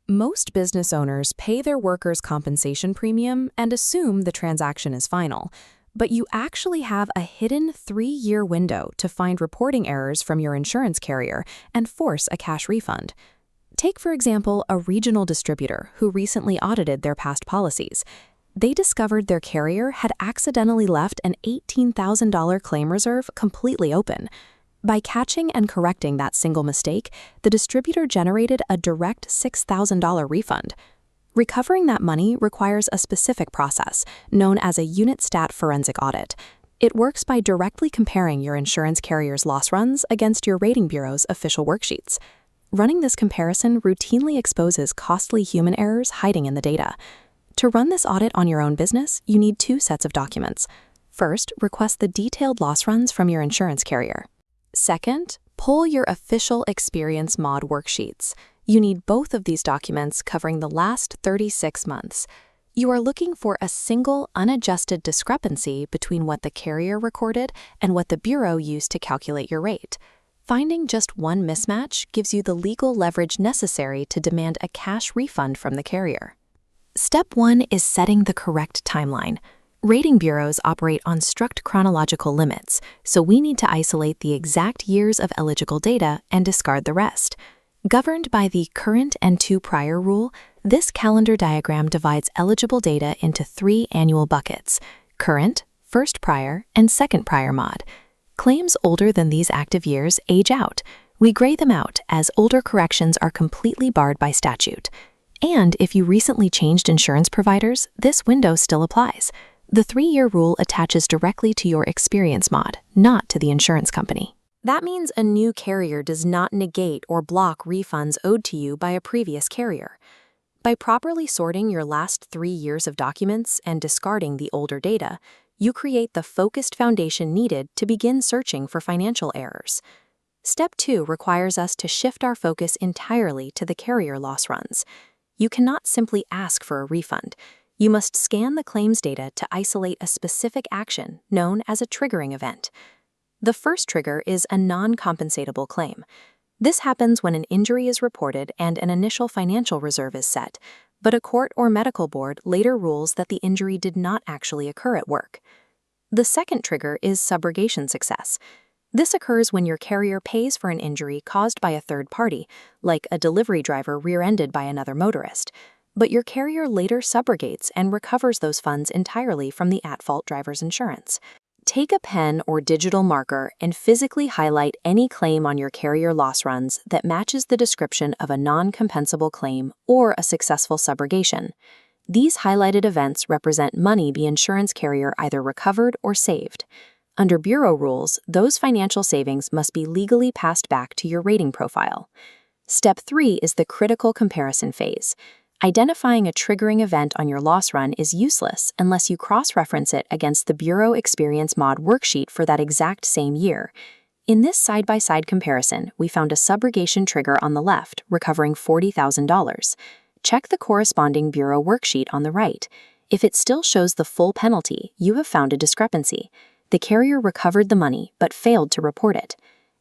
Most business owners pay their workers' compensation premium and assume the transaction is final, but you actually have a hidden 3-year window to find reporting errors from your insurance carrier and force a cash refund. Take, for example, a regional distributor who recently audited their past policies. They discovered their carrier had accidentally left an $18,000 claim reserve completely open. By catching and correcting that single mistake, the distributor generated a direct $6,000 refund. Recovering that money requires a specific process, known as a unit stat forensic audit. It works by directly comparing your insurance carrier's loss runs against your rating bureau's official worksheets. Running this comparison routinely exposes costly human errors hiding in the data. To run this audit on your own business, you need 2 sets of documents. First, request the detailed loss runs from your insurance carrier. Second, pull your official experience mod worksheets. You need both of these documents covering the last 36 months. You are looking for a single, unadjusted discrepancy between what the carrier recorded and what the bureau used to calculate your rate. Finding just one mismatch gives you the legal leverage necessary to demand a cash refund from the carrier. Step 1 is setting the correct timeline. Rating bureaus operate on strict chronological limits, so we need to isolate the exact years of eligible data and discard the rest. Governed by the current and 2 prior rule, this calendar diagram divides eligible data into 3 annual buckets: current, first prior, and second prior mod. Claims older than these active years age out. We gray them out as older corrections are completely barred by statute. And if you recently changed insurance providers, this window still applies. The 3-year rule attaches directly to your experience mod, not to the insurance company. That means a new carrier does not negate or block refunds owed to you by a previous carrier. By properly sorting your last 3 years of documents and discarding the older data, you create the focused foundation needed to begin searching for financial errors. Step 2 requires us to shift our focus entirely to the carrier loss runs. You cannot simply ask for a refund. You must scan the claims data to isolate a specific action known as a triggering event. The first trigger is a non-compensable claim. This happens when an injury is reported and an initial financial reserve is set, but a court or medical board later rules that the injury did not actually occur at work. The second trigger is subrogation success. This occurs when your carrier pays for an injury caused by a third party, like a delivery driver rear-ended by another motorist, but your carrier later subrogates and recovers those funds entirely from the at-fault driver's insurance. Take a pen or digital marker and physically highlight any claim on your carrier loss runs that matches the description of a non-compensable claim or a successful subrogation. These highlighted events represent money the insurance carrier either recovered or saved. Under bureau rules, those financial savings must be legally passed back to your rating profile. Step 3 is the critical comparison phase. Identifying a triggering event on your loss run is useless unless you cross-reference it against the Bureau Experience Mod worksheet for that exact same year. In this side-by-side comparison, we found a subrogation trigger on the left, recovering $40,000. Check the corresponding Bureau worksheet on the right. If it still shows the full penalty, you have found a discrepancy. The carrier recovered the money but failed to report it.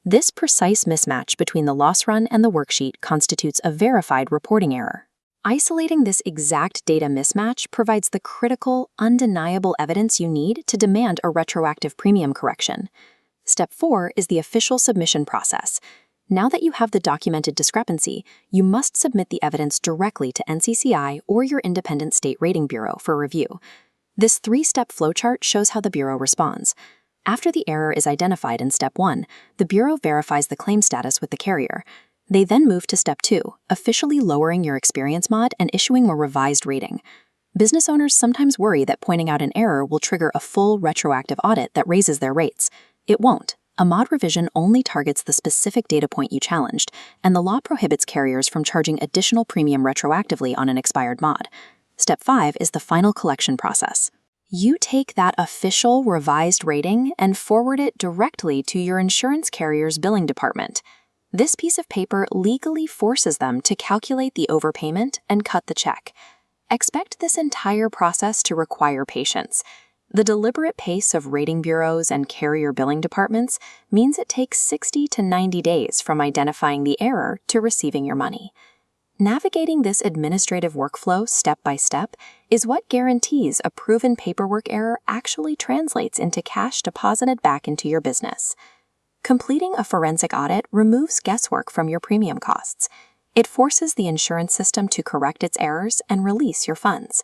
This precise mismatch between the loss run and the worksheet constitutes a verified reporting error. Isolating this exact data mismatch provides the critical, undeniable evidence you need to demand a retroactive premium correction. Step 4 is the official submission process. Now that you have the documented discrepancy, you must submit the evidence directly to NCCI or your independent state rating bureau for review. This 3-step flowchart shows how the bureau responds. After the error is identified in Step 1, the bureau verifies the claim status with the carrier. They then move to Step 2, officially lowering your experience mod and issuing a revised rating. Business owners sometimes worry that pointing out an error will trigger a full retroactive audit that raises their rates. It won't. A mod revision only targets the specific data point you challenged, and the law prohibits carriers from charging additional premium retroactively on an expired mod. Step 5 is the final collection process. You take that official revised rating and forward it directly to your insurance carrier's billing department. This piece of paper legally forces them to calculate the overpayment and cut the check. Expect this entire process to require patience. The deliberate pace of rating bureaus and carrier billing departments means it takes 60 to 90 days from identifying the error to receiving your money. Navigating this administrative workflow step by step is what guarantees a proven paperwork error actually translates into cash deposited back into your business. Completing a forensic audit removes guesswork from your premium costs. It forces the insurance system to correct its errors and release your funds.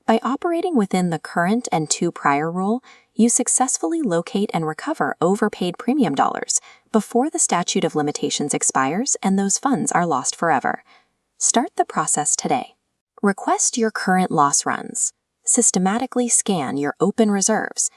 By operating within the current and 2 prior rule, you successfully locate and recover overpaid premium dollars before the statute of limitations expires and those funds are lost forever. Start the process today. Request your current loss runs. Systematically scan your open reserves